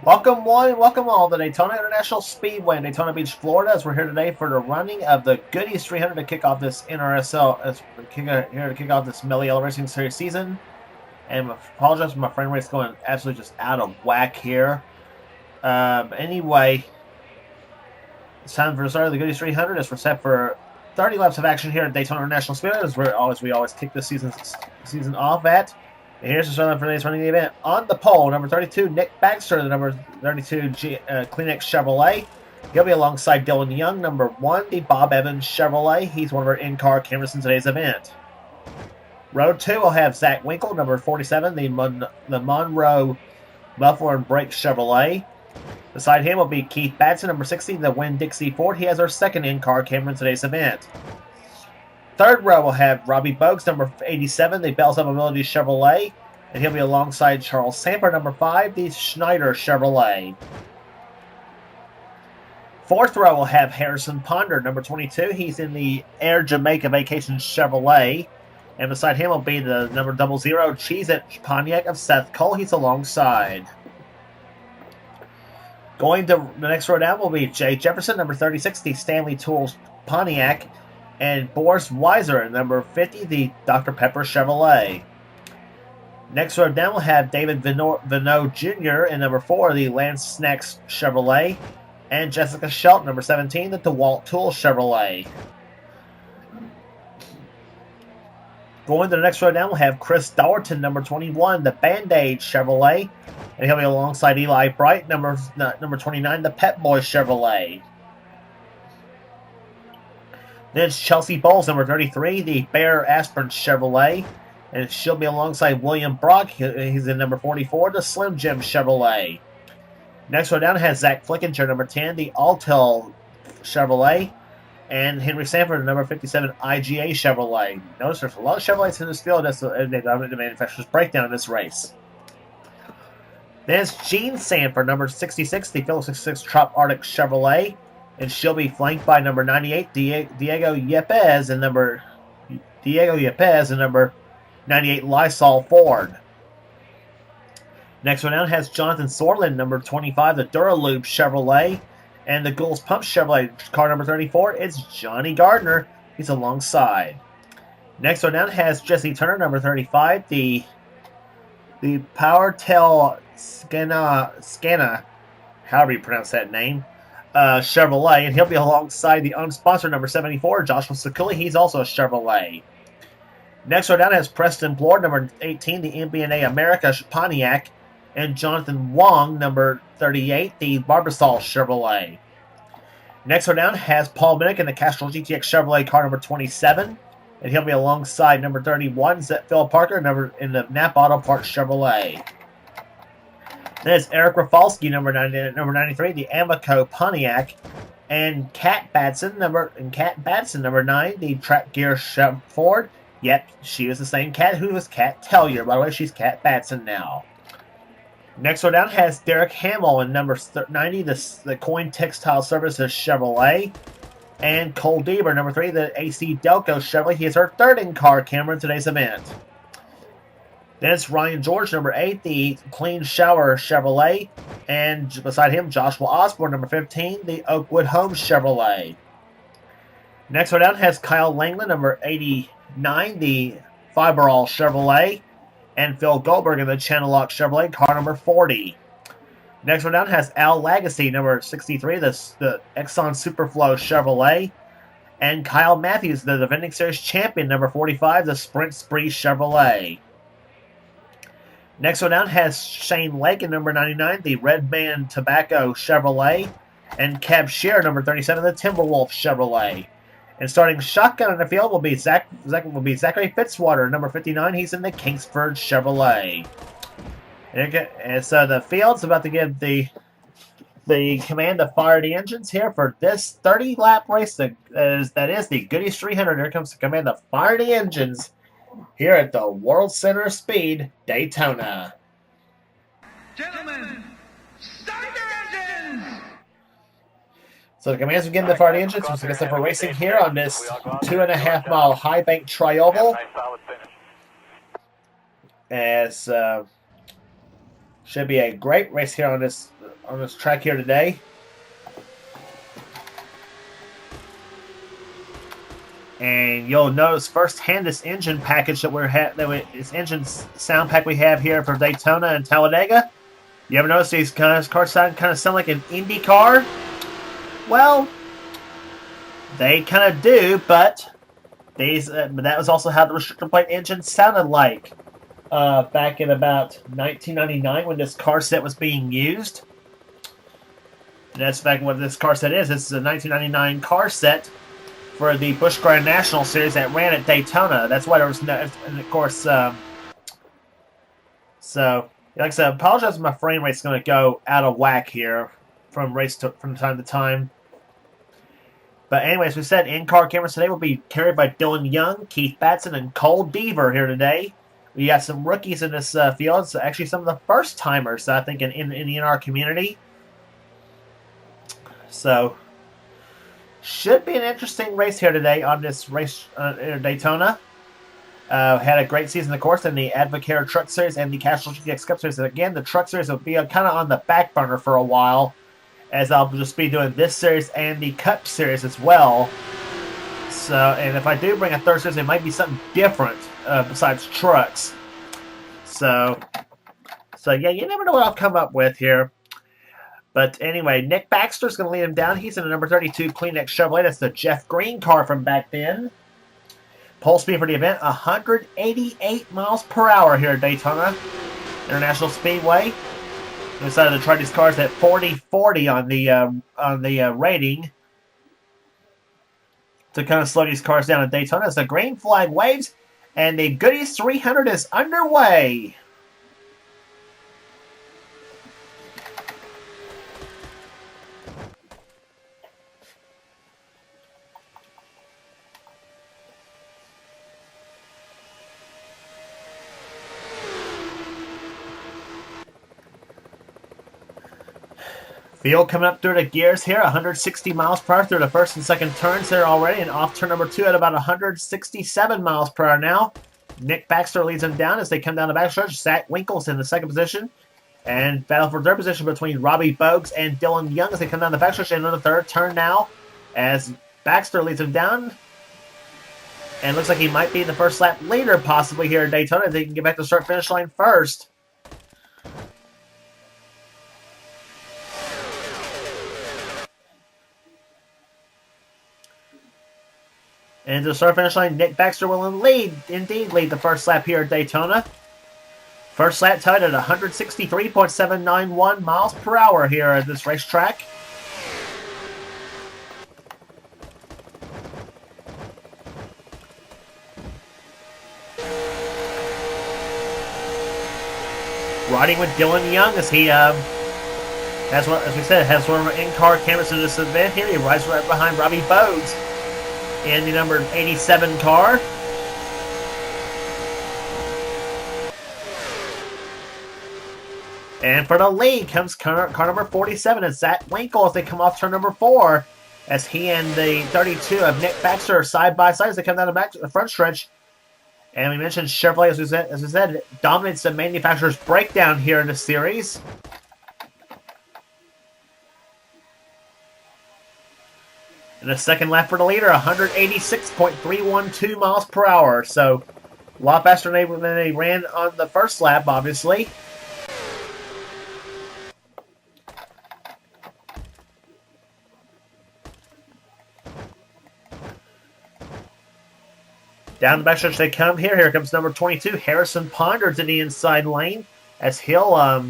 Welcome all to Daytona International Speedway in Daytona Beach, Florida. As we're here today for the running of the Goody 300 to kick off this NRSL, here to kick off this Mello Yello Racing Series season. And I apologize for my frame rate's going absolutely just out of whack here. Anyway, it's time for the start of the Goody 300 as we're set for 30 laps of action here at Daytona International Speedway, as we always kick this season off at. And here's the start for today's running the event. On the pole, number 32, Nick Baxter, the number 32 Kleenex Chevrolet. He'll be alongside Dylan Young, number 1, the Bob Evans Chevrolet. He's one of our in-car cameras in today's event. Row 2 will have Zach Winkle, number 47, the Monroe Muffler and Brake Chevrolet. Beside him will be Keith Batson, number 60, the Winn-Dixie Ford. He has our second in-car camera in today's event. Third row will have Robbie Bogues, number 87, the Bells of Mobility Chevrolet. And he'll be alongside Charles Samper, number 5, the SCHNEIDER Chevrolet. Fourth row will have Harrison Ponder, number 22. He's in the Air Jamaica Vacations Chevrolet. And beside him will be the number 00 Cheez-It Pontiac of Seth Cole. He's alongside. Going to the next row down will be Jay Jefferson, number 36, the Stanley Tools Pontiac. And Boris Weiser, number 50, the Dr. Pepper Chevrolet. Next row down, we'll have David Vino Jr. in number 4, the Lance Snacks Chevrolet. And Jessica Shelton, number 17, the DeWalt Tool Chevrolet. Going to the next row down, we'll have Chris Dowerton, number 21, the Band-Aid Chevrolet. And he'll be alongside Eli Bright, number 29, the Pep Boy Chevrolet. Then it's Chelsea Bowles, number 33, the Bear Aspirin Chevrolet. And she'll be alongside William Brock. He's in number 44, the Slim Jim Chevrolet. Next row down has Zach Flickinger, number 10, the Altel Chevrolet. And Henry Sanford, number 57, IGA Chevrolet. Notice there's a lot of Chevrolets in this field. That's the manufacturer's breakdown in this race. Then it's Gene Sanford, number 66, the Phillips 66 Trop Arctic Chevrolet. And she'll be flanked by number 98, Diego Yepes, and number 98, Lysol Ford. Next one down has Jonathan Sorlin, number 25, the Duralube Chevrolet. And the Gould's Pump Chevrolet, car number 34, it's Johnny Gardner. He's alongside. Next one down has Jesse Turner, number 35, the PowerTel Scana, however you pronounce that name, Chevrolet, and he'll be alongside the unsponsored number 74, Joshua Sakuli. He's also a Chevrolet. Next row down has Preston Blord, number 18, the MBNA America Pontiac, and Jonathan Wong, number 38, the Barbasol Chevrolet. Next row down has Paul Minnick in the Castrol GTX Chevrolet, car number 27, and he'll be alongside number 31, Phil Parker, in the NAPA Auto Parts Chevrolet. Then it's Eric Rafalski, number 93, the Amico Pontiac, and Kat Batson, number 9, the Track Gear Ford. Yep, she was the same Kat who was Kat Tellier. By the way, she's Kat Batson now. Next row down has Derek Hamill in number 90, the Coin Textile Services Chevrolet, and Cole Deaver, number 3, the AC Delco Chevrolet. He is her third in-car camera in today's event. Then it's Ryan George, number 8, the Clean Shower Chevrolet. And beside him, Joshua Osborne, number 15, the Oakwood Homes Chevrolet. Next one down has Kyle Langland, number 89, the Fiberall Chevrolet. And Phil Goldberg in the Channel Lock Chevrolet, car number 40. Next one down has Al Lagacy, number 63, the Exxon Superflow Chevrolet. And Kyle Matthews, the defending series champion, number 45, the Sprint Spree Chevrolet. Next one down has Shane Lake in number 99, the Red Man Tobacco Chevrolet, and Cab Shear, number 37, the Timberwolf Chevrolet. And starting shotgun in the field will be Zachary Fitzwater, number 59. He's in the Kingsford Chevrolet. And so the field's about to give the command to fire the engines here for this 30-lap race. That is the Goody 300. Here comes the command to fire the engines here at the World Center of Speed, Daytona. Gentlemen, start their engines! So the commands begin to fire the engines. We're going to racing here on this 2.5-mile high bank tri-oval. As should be a great race here on this on this track here today. And you'll notice firsthand this engine package this engine sound pack we have here for Daytona and Talladega. You ever notice these cars kind of sound like an Indy car? Well, they kind of do, but that was also how the restrictor plate engine sounded like back in about 1999 when this car set was being used. And that's back what this car set is. This is a 1999 car set for the Busch Grand National Series that ran at Daytona. That's why there was no, and of course, so like I said, I apologize if my frame rate's going to go out of whack here from time to time. But anyways, we said in-car cameras today will be carried by Dylan Young, Keith Batson, and Cole Deaver here today. We got some rookies in this field. It's actually some of the first-timers, I think, in the NR community. So, should be an interesting race here today on this race Daytona. Had a great season, of course, in the Advocare Truck Series and the Castrol GX Cup Series. And again, the Truck Series will be kind of on the back burner for a while, as I'll just be doing this series and the Cup Series as well. So, and if I do bring a third series, it might be something different besides trucks. So yeah, you never know what I'll come up with here. But anyway, Nick Baxter's going to lead him down. He's in a number 32 Kleenex Chevrolet. That's the Jeff Green car from back then. Pole speed for the event, 188 miles per hour here at Daytona International Speedway. We decided to try these cars at 40-40 on the rating to kind of slow these cars down at Daytona as the green flag waves and the Goody 300 is underway. Field coming up through the gears here, 160 miles per hour through the first and second turns there already, and off turn number 2 at about 167 miles per hour now. Nick Baxter leads them down as they come down the backstretch. Zach Winkle's in the second position, and battle for third position between Robbie Bogues and Dylan Young as they come down the backstretch into the third turn now, as Baxter leads them down, and looks like he might be the first lap leader possibly here at Daytona if they can get back to the start-finish line first. And to the start-finish line, Nick Baxter will indeed lead the first lap here at Daytona. First lap tied at 163.791 miles per hour here at this racetrack. Riding with Dylan Young as he, as we said, has one of our in-car cameras in this event here. He rides right behind Robbie Bogues in the number 87 car. And for the lead comes car number 47. It's Zach Winkle as they come off turn number 4, as he and the 32 of Nick Baxter are side by side as they come down the front stretch. And we mentioned Chevrolet, as we said, dominates the manufacturer's breakdown here in the series. And the second lap for the leader, 186.312 miles per hour. So, a lot faster than they ran on the first lap, obviously. Down the backstretch they come here. Here comes number 22, Harrison Ponder, to the inside lane, as he'll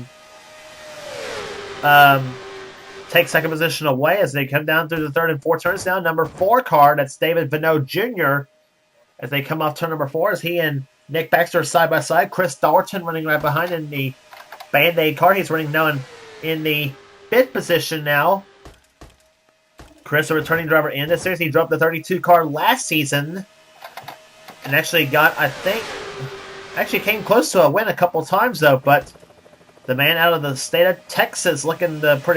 take second position away as they come down through the third and fourth turns now. Number 4 car, that's David Bonneau Jr., as they come off turn number 4, as he and Nick Baxter are side by side. Chris Dalton running right behind in the Band-Aid car. He's running now in the 5th position now. Chris, a returning driver in this series. He drove the 32 car last season and actually came close to a win a couple times though, but the man out of the state of Texas looking for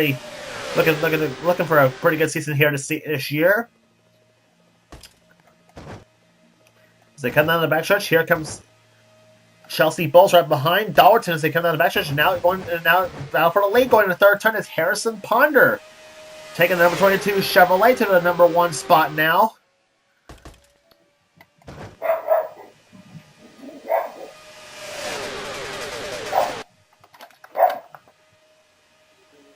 a pretty good season here this year. As they come down the backstretch, here comes Chelsea Bulls right behind Dollarton as they come down the backstretch. Now for the lead going to the third turn is Harrison Ponder. Taking the number 22 Chevrolet to the number 1 spot now.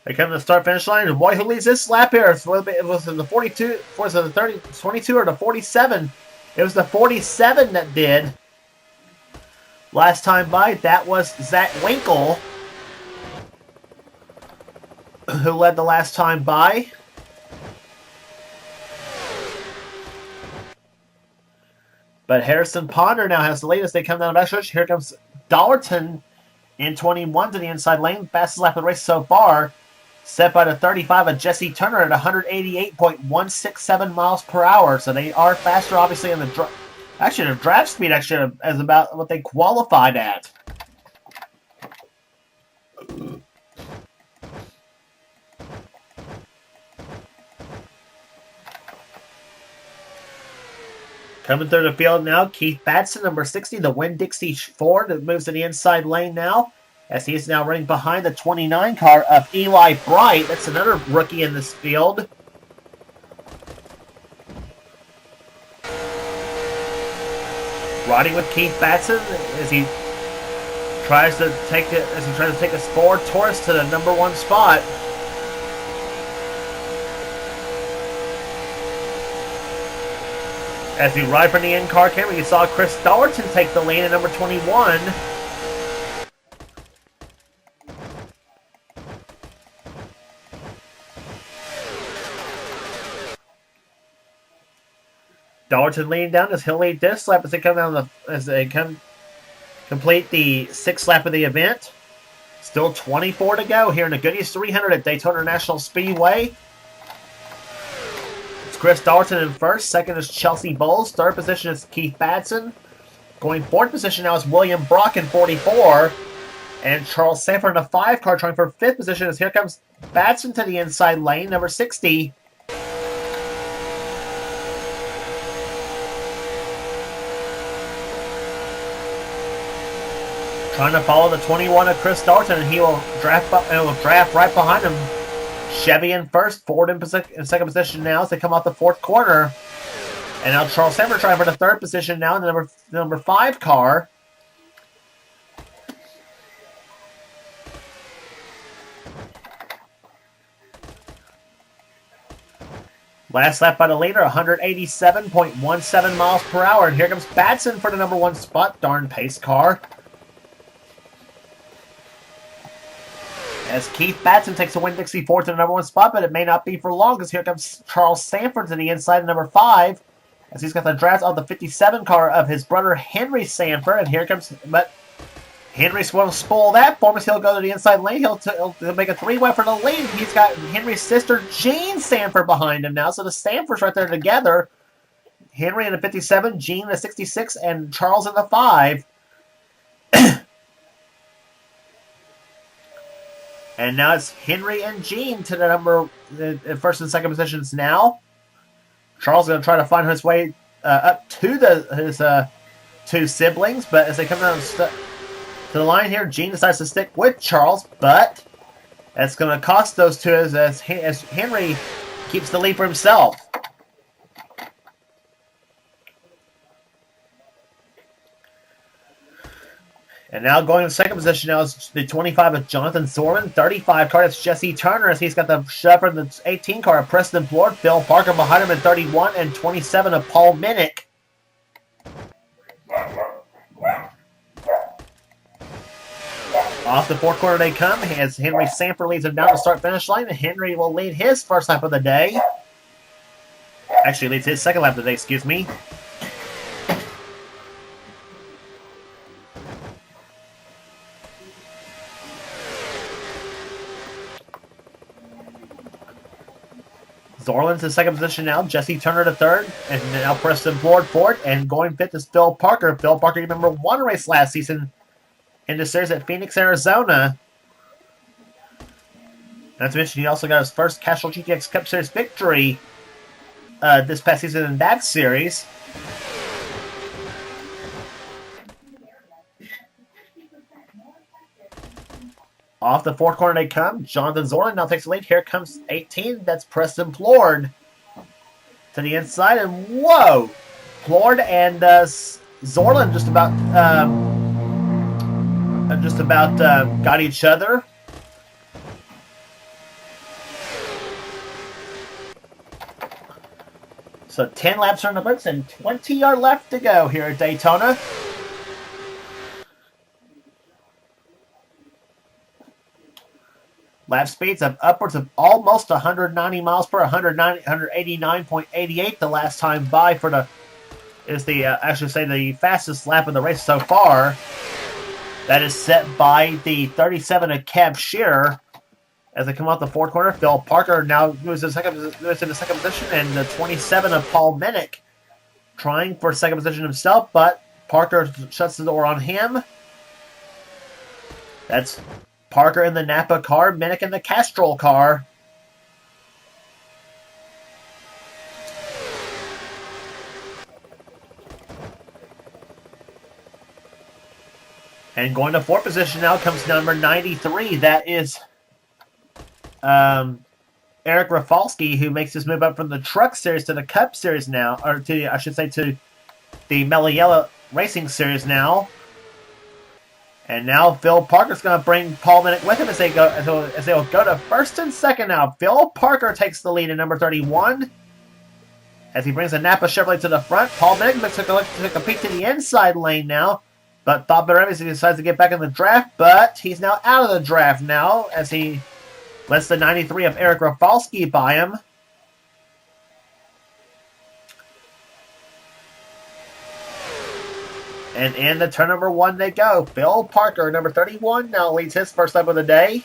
They come to the start-finish line, and boy, who leads this lap here? It was in the 42, was it the 30, 22 or the 47? It was the 47 that did. Last time by, that was Zach Winkle, who led the last time by. But Harrison Ponder now has the lead as they come down the backstretch. Here comes Dollarton in 21 to the inside lane. Fastest lap of the race so far. Set by the 35 of Jesse Turner at 188.167 miles per hour. So they are faster, obviously, in the actually their draft speed actually is about what they qualified at. Coming through the field now, Keith Batson, number 60, the Winn-Dixie Ford, that moves to the inside lane now, as he is now running behind the 29 car of Eli Bright. That's another rookie in this field. Riding with Keith Batson as he tries to take his Ford Taurus to the number 1 spot. As we ride from the in-car camera, you saw Chris Dollarton take the lead at number 21. Dollarton leading down as he'll lead this lap as they come down complete the 6th lap of the event. Still 24 to go here in the Goody 300 at Daytona National Speedway. It's Chris Dollarton in first. Second is Chelsea Bowles. Third position is Keith Batson. Going fourth position now is William Brock in 44. And Charles Sanford in the 5 car trying for 5th position as here comes Batson to the inside lane, number 60. Trying to follow the 21 of Chris Dollarton, and he will draft right behind him. Chevy in first, Ford in second position now as they come off the 4th corner. And now Charles Sanford trying for the 3rd position now in the number 5 car. Last lap by the leader, 187.17 miles per hour. And here comes Batson for the number 1 spot. Darn pace car. As Keith Batson takes the Winn-Dixie Ford to the number 1 spot, but it may not be for long because here comes Charles Sanford to the inside of number 5 as he's got the draft of the 57 car of his brother Henry Sanford. And here comes, but Henry's going to spoil that for him as he'll go to the inside lane. He'll make a 3-way for the lead. He's got Henry's sister Jean Sanford behind him now, so the Sanfords right there together. Henry in the 57, Jean in the 66, and Charles in the 5. And now it's Henry and Jean to the first and second positions now. Charles is going to try to find his way up to his 2 siblings, but as they come down to the line here, Jean decides to stick with Charles, but that's going to cost those 2 as Henry keeps the lead for himself. And now going in second position now is the 25 of Jonathan Zorman. 35 car, that's Jesse Turner as he's got the Shepherd, the 18 car of Preston Blord. Phil Parker behind him at 31 and 27 of Paul Minnick. Off the 4th corner they come as Henry Sanford leads him down to start-finish line. And Henry will lead his first lap of the day. Actually, leads his second lap of the day, excuse me. Zorland's in second position now. Jesse Turner to 3rd. And now Preston Blord 4th. And going 5th is Phil Parker. Phil Parker, number 1 race last season in the series at Phoenix, Arizona. Not to mention, he also got his first Castrol GTX Cup Series victory this past season in that series. Off the fourth corner they come. Jonathan Zorlin now takes the lead. Here comes 18. That's Preston Plord. To the inside, and whoa! Plord and Zorlin just about got each other. So 10 laps are in the books and 20 are left to go here at Daytona. Lap speeds of upwards of almost 190 miles per 189.88 the last time by for the fastest lap of the race so far. That is set by the 37 of Cab Shearer. As they come off the fourth corner, Phil Parker now moves in the second position, and the 27 of Paul Minnick trying for second position himself, but Parker shuts the door on him. That's Parker in the Napa car, Minnick in the Castrol car. And going to fourth position now comes number 93. That is Eric Rafalski, who makes his move up from the Truck Series to the Cup Series now, or to the Mello Yello Racing Series now. And now Phil Parker's going to bring Paul Minnick with him as they will go to first and second now. Phil Parker takes the lead in number 31 as he brings the Napa Chevrolet to the front. Paul Minnick took a peek to the inside lane now, but thought better of it as he decides to get back in the draft. But he's now out of the draft now as he lets the 93 of Eric Rafalski by him. And in the turn number one they go. Phil Parker, number 31, now leads his first lap of the day.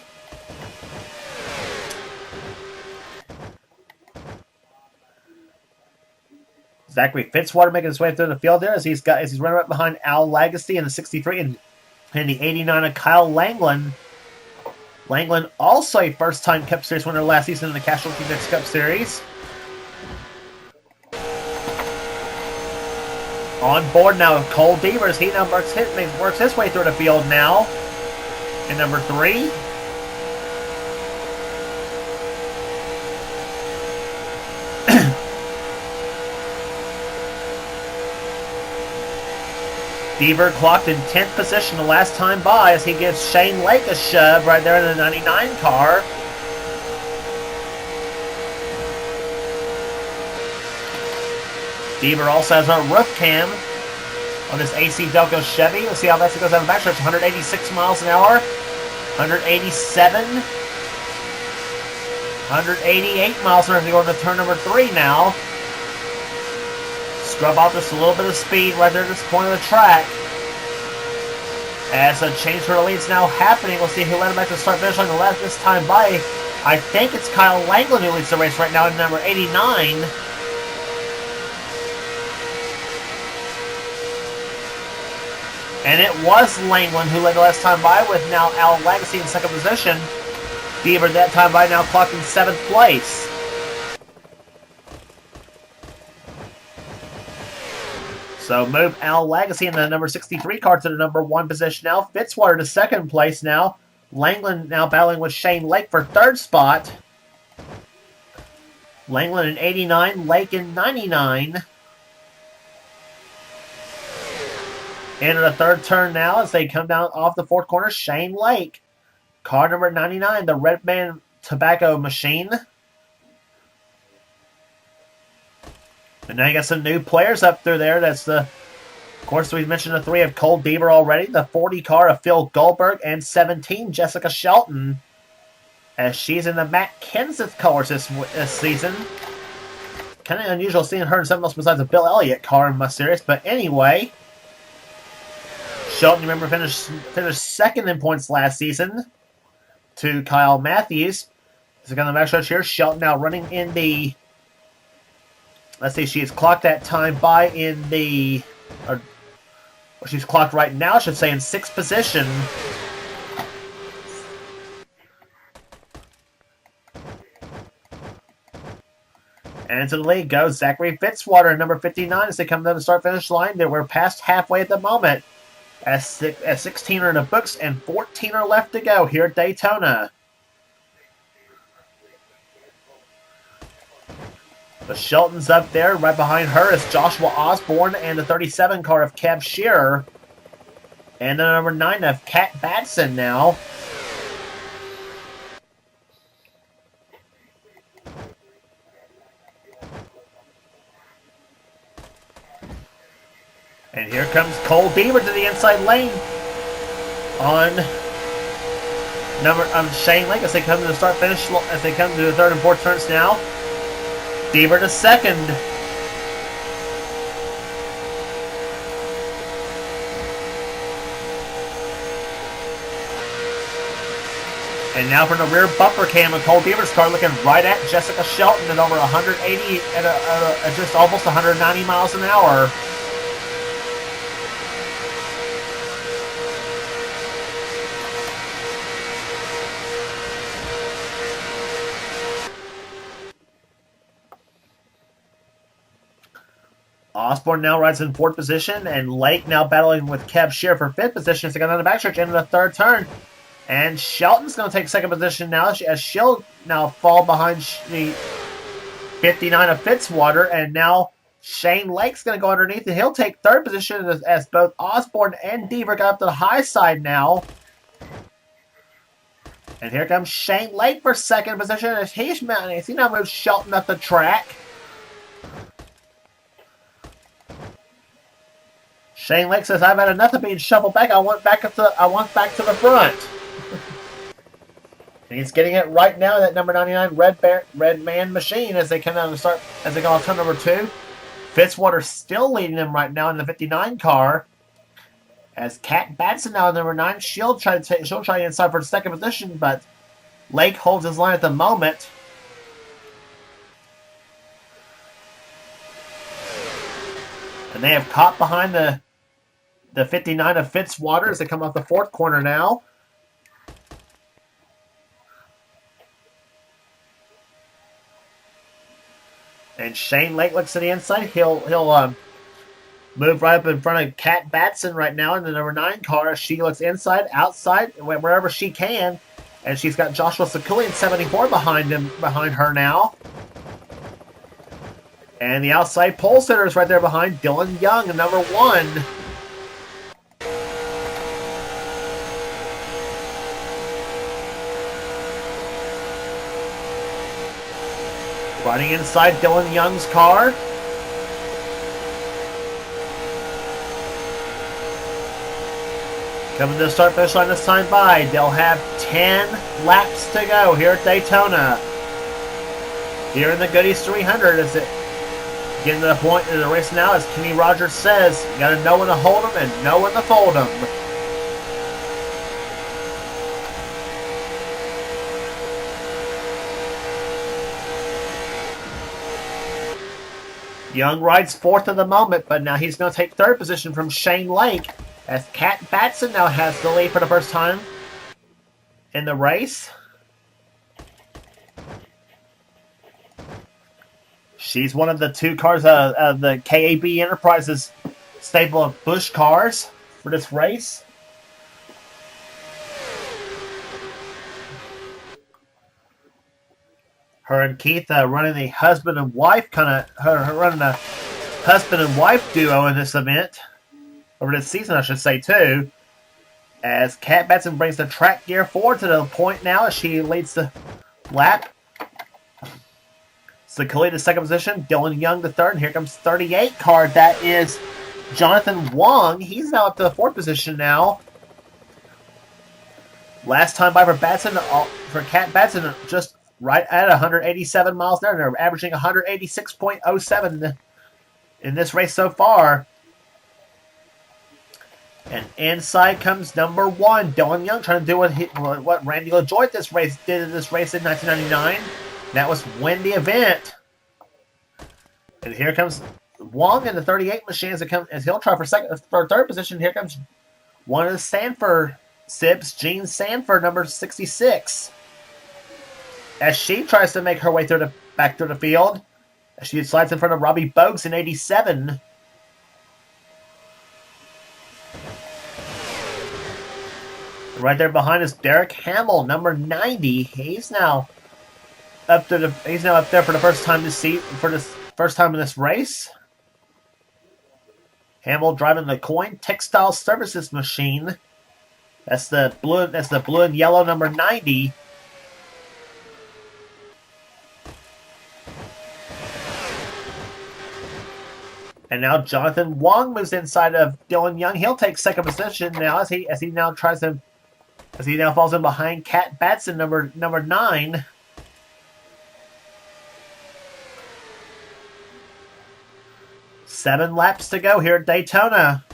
Zachary Fitzwater making his way through the field there as he's running right behind Al Lagacy in the 63 and the 89 of Kyle Langland. Langland also a first-time Cup Series winner last season in the Casualty Mixed Cup Series. On board now, Cole Beavers. He now works his way through the field now. In number 3. Beaver clocked in 10th position the last time by as he gives Shane Lake a shove right there in the 99 car. Beaver also has a roof cam on this AC Delco Chevy. Let's see how fast it goes down the backstretch. 186 miles an hour, 187, 188 miles an hour as we go into turn number 3 now. Scrub off just a little bit of speed right there at this point of the track. As a change for the lead's now happening, we'll see who led him back to start finish on the left this time by. I think it's Kyle Langland who leads the race right now in number 89. And it was Langland who led the last time by, with now Al Lagacy in second position. Beaver that time by now clocked in 7th place. So move Al Lagacy in the number 63 car to the number 1 position now. Fitzwater to 2nd place now. Langland now battling with Shane Lake for 3rd spot. Langland in 89, Lake in 99. Into the 3rd turn now as they come down off the 4th corner. Shane Lake. Car number 99, the Red Man Tobacco Machine. And now you got some new players up through there. That's of course, we've mentioned the 3 of Cole Beaver already. The 40 car of Phil Goldberg and 17, Jessica Shelton. As she's in the Matt Kenseth colors this season. Kind of unusual seeing her in something else besides a Bill Elliott car in my series. But anyway, Shelton, remember, finished 2nd in points last season to Kyle Matthews. So on the backstretch here, Shelton now running in the. Let's see, she's clocked that time by in the. She's clocked right now, I should say, in 6th position. And into the lead goes Zachary Fitzwater, number 59, as they come down the start-finish line. We're past halfway at the moment. As 16 are in the books and 14 are left to go here at Daytona. But Shelton's up there. Right behind her is Joshua Osborne and the 37 car of Kev Shearer. And the number 9 of Kat Batson now. And here comes Cole Beaver to the inside lane on Shane Lake as they come to the start finish, as they come to the third and fourth turns now. Beaver to second. And now from the rear bumper cam of Cole Beaver's car, looking right at Jessica Shelton at over 180 at just almost 190 miles an hour. Osborne now rides in fourth position, and Lake now battling with Kev Shear for fifth position as they go down the backstretch into the third turn. And Shelton's going to take second position now as she'll now fall behind the 59 of Fitzwater, and now Shane Lake's going to go underneath, and he'll take third position as both Osborne and Beaver got up to the high side now. And here comes Shane Lake for second position as he now moves Shelton up the track. Shane Lake says, "I've had enough of being shuffled back. I want back to the front." And he's getting it right now. That number 99 Red Man machine as they come down to start as they go on turn number 2. Fitzwater still leading them right now in the 59 car. As Kat Batson now in number 9, she'll try inside for the second position, but Lake holds his line at the moment. And they have caught behind the 59 of Fitzwater as they come off the fourth corner now. And Shane Lake looks to the inside. He'll move right up in front of Kat Batson right now in the number 9 car. She looks inside, outside, wherever she can. And she's got Joshua Sakuli in 74 behind her now. And the outside pole sitter is right there behind Dylan Young in number 1. Riding inside Dylan Young's car. Coming to the start finish line this time by. They'll have 10 laps to go here at Daytona. Here in the Goodies 300 as it getting to the point in the race now, as Kenny Rogers says, you got to know when to hold them and know when to fold them. Young rides fourth at the moment, but now he's going to take third position from Shane Lake as Kat Batson now has the lead for the first time in the race. She's one of the 2 cars of the KAB Enterprises stable of Busch cars for this race. Her and Keith running the husband and wife running a husband and wife duo in this event, over this season I should say too. As Kat Batson brings the track gear forward to the point now as she leads the lap. Sakuli to second position, Dylan Young to third, and here comes 38 car. That is Jonathan Wong. He's now up to the fourth position now. Last time by for Kat Batson, just right at 187 miles an hour. They're averaging 186.07 in this race so far. And inside comes number 1, Dylan Young, trying to do what Randy LaJoie did in this race in 1999. That was win the event. And here comes Wong in the 38 machine as he'll try for third position. Here comes one of the Sanford Sibs, Jean Sanford, number 66. As she tries to make her way back through the field. As she slides in front of Robbie Bogues in 87. Right there behind us, Derek Hamill, number 90. He's now up there for the first time first time in this race. Hamill driving the Coin Textile Services machine. That's the blue and yellow number 90. And now Jonathan Wong moves inside of Dylan Young. He'll take second position now as he now falls in behind Cat Batson, number 9. Seven laps to go here at Daytona.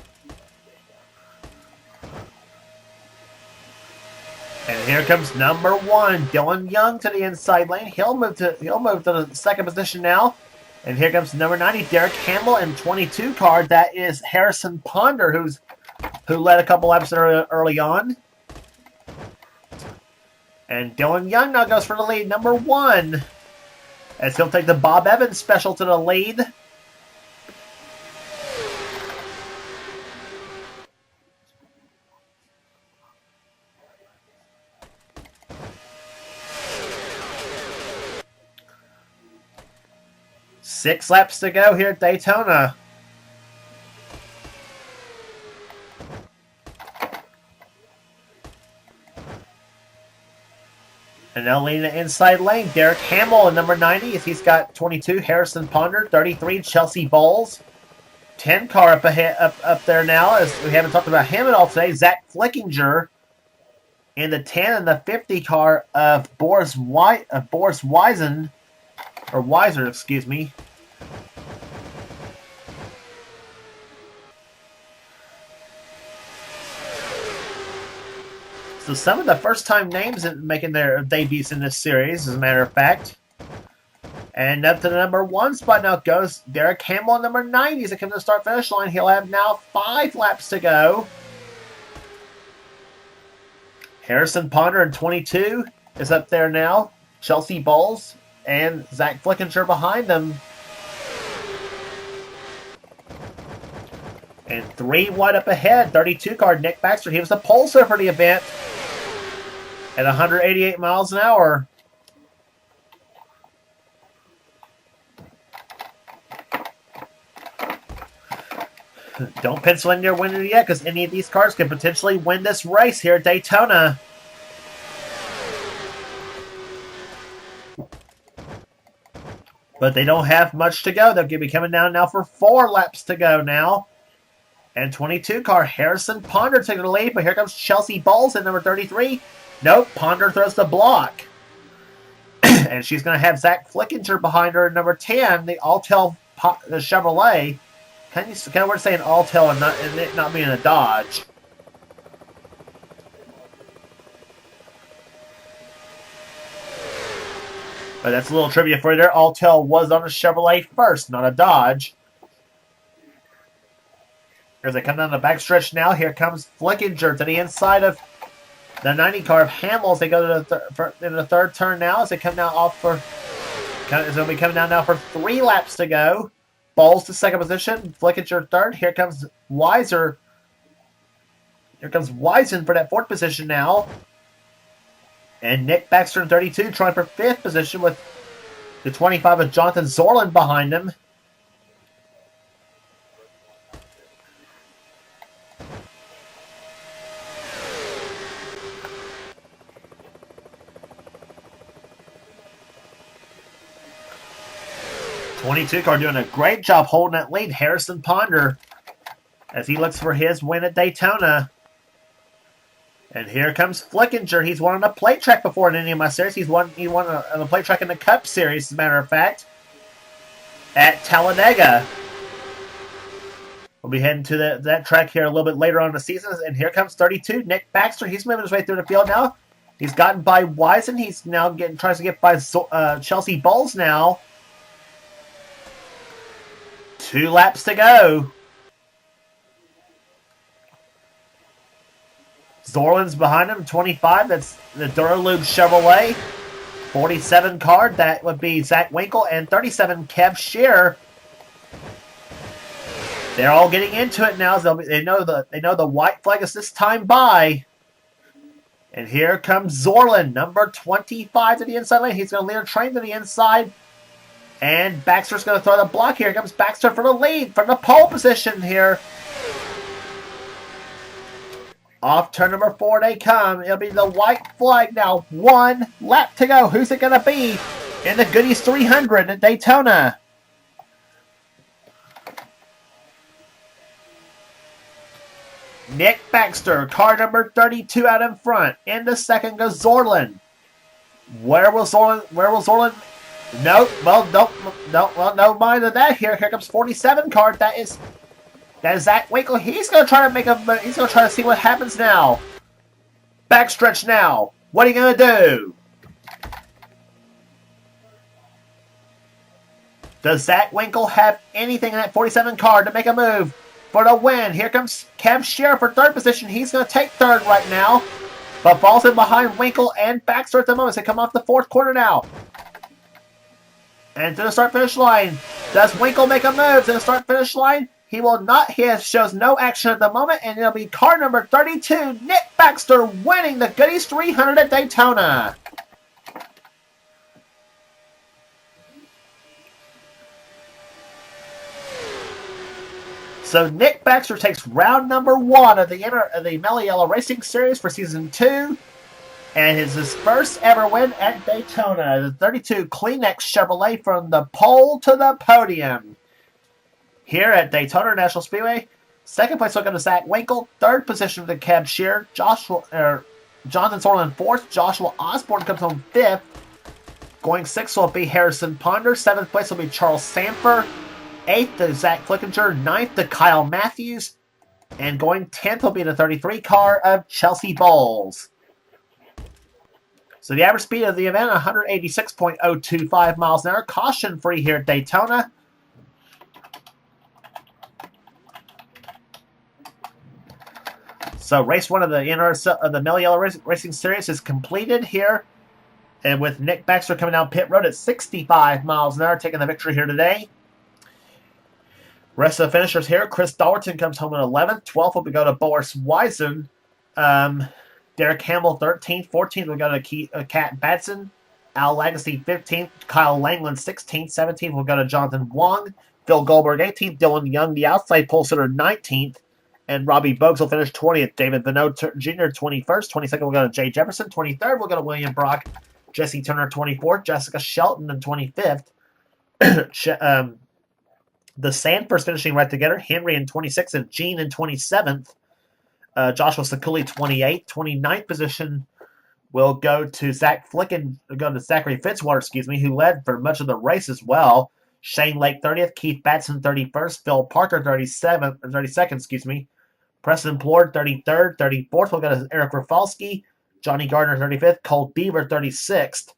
And here comes number 1, Dylan Young, to the inside lane. He'll move to the second position now. And here comes number 90, Derek Hamill, in 22 car. That is Harrison Ponder, who led a couple laps early on. And Dylan Young now goes for the lead, number 1, as he'll take the Bob Evans special to the lead. Six laps to go here at Daytona. And now leading the inside lane, Derek Hamill in number 90, as he's got 22, Harrison Ponder, 33, Chelsea Bowles. 10 car up ahead, up there now, as we haven't talked about him at all today, Zach Flickinger in the 10 and the 50 car of Boris Weiser, excuse me. So some of the first-time names making their debuts in this series, as a matter of fact. And up to the number 1 spot now goes Derek Hamill, number 90. As it comes to the start-finish line, he'll have now 5 laps to go. Harrison Ponder in 22 is up there now. Chelsea Bowles and Zach Flickinger behind them. And 3 wide up ahead, 32 car Nick Baxter. He was the pole sitter for the event at 188 miles an hour. Don't pencil in your winner yet, because any of these cars could potentially win this race here at Daytona. But they don't have much to go. They'll be coming down now for 4 laps to go now. And 22 car Harrison Ponder taking the lead, but here comes Chelsea Bowles at number 33. Nope, Ponder throws the block. And she's going to have Zach Flickinger behind her at number 10, the Altel the Chevrolet. Kind of weird saying Altel and it not being a Dodge. But that's a little trivia for you there. Altel was on a Chevrolet first, not a Dodge. As they come down the backstretch now, here comes Flickinger to the inside of the 90 car of Hamill. As they go to the third turn now, as they come down off for, it's going to be coming down now for 3 laps to go. Bowles to second position, Flickinger third. Here comes Weiser. Here comes Weisen for that 4th position now. And Nick Baxter in 32 trying for 5th position with the 25 of Jonathan Zorland behind him. '22 car doing a great job holding that lead. Harrison Ponder, as he looks for his win at Daytona. And here comes Flickinger. He's won on a plate track before in any of my series. He won on a plate track in the Cup Series, as a matter of fact, at Talladega. We'll be heading to that track here a little bit later on in the season. And here comes 32, Nick Baxter. He's moving his way through the field now. He's gotten by Weisen. He's now tries to get by Chelsea Bowles now. 2 laps to go. Zorland's behind him, 25. That's the Duralube Chevrolet. 47 card, that would be Zach Winkle. And 37, Kev Shearer. They're all getting into it now. They know the white flag is this time by. And here comes Zorlin, number 25 to the inside lane. He's going to lead a train to the inside. And Baxter's going to throw the block here. Here comes Baxter for the lead, for the pole position here. Off turn number 4 they come. It'll be the white flag now. 1 lap to go. Who's it going to be in the Goodies 300 at Daytona? Nick Baxter, car number 32 out in front. In the second goes Zorlin. Where will Zorlin? No, well, no mind of that here. Here comes 47 car. That is Zach Winkle. He's going to try to he's going to try to see what happens now. Backstretch now. What are you going to do? Does Zach Winkle have anything in that 47 car to make a move for the win? Here comes Kev Shearer for third position. He's going to take third right now, but falls in behind Winkle and Baxter at the moment. They come off the fourth corner now. And to the start-finish line. Does Winkle make a move to the start-finish line? He will not. He shows no action at the moment, and it'll be car number 32, Nick Baxter, winning the Goodies 300 at Daytona. So Nick Baxter takes round number 1 of the Mello Yello Racing Series for Season 2. And it's his first ever win at Daytona. The 32 Kleenex Chevrolet from the pole to the podium. Here at Daytona International Speedway. Second place will go to Zach Winkle. Third position for the Kev Shearer. Jonathan Zorlin fourth. Joshua Osborne comes home fifth. Going sixth will be Harrison Ponder. Seventh place will be Charles Sanford. Eighth to Zach Flickinger. Ninth to Kyle Matthews. And going 10th will be the 33 car of Chelsea Bowles. So the average speed of the event, 186.025 miles an hour. Caution free here at Daytona. So race 1 of the Mello Yello Racing Series is completed here. And with Nick Baxter coming down pit road at 65 miles an hour, taking the victory here today. Rest of the finishers here. Chris Dallerton comes home in 11th. 12th will go to Boris Weisen. Derek Hamill 13th. 14th will go to Kat Batson. Al Legacy 15th. Kyle Langland 16th. 17th will go to Jonathan Wong. Phil Goldberg 18th. Dylan Young, the outside pole sitter, 19th. And Robbie Bogues will finish 20th. David Vinod Jr. 21st. 22nd will go to Jay Jefferson. 23rd will go to William Brock. Jesse Turner 24th. Jessica Shelton in 25th. The Sanfords finishing right together. Henry in 26th and Gene in 27th. Joshua Sakuli 28th. 29th position will go to Zachary Fitzwater, who led for much of the race as well. Shane Lake 30th, Keith Batson 31st, Phil Parker 32nd, Preston Plord 33rd, 34th will go to Eric Rafalski, Johnny Gardner 35th, Cole Beaver 36th,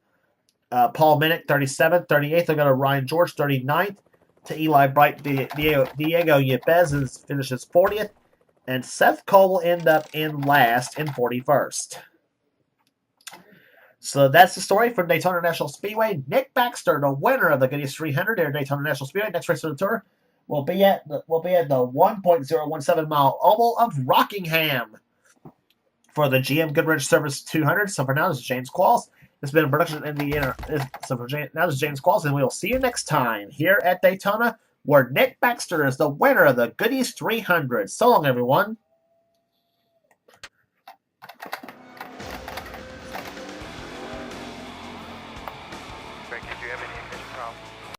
Paul Minnick 37th, 38th will go to Ryan George 39th, to Eli Bright, Diego Yepez finishes 40th, and Seth Cole will end up in last in 41st. So that's the story from Daytona National Speedway. Nick Baxter, the winner of the Goodies 300 here at Daytona National Speedway. Next race of the tour will be at the 1.017 mile oval of Rockingham for the GM Goodrich Service 200. So for now, this is James Qualls. This has been a production in the now this is James Qualls, and we will see you next time here at Daytona, where Nick Baxter is the winner of the Goodies 300. So long, everyone.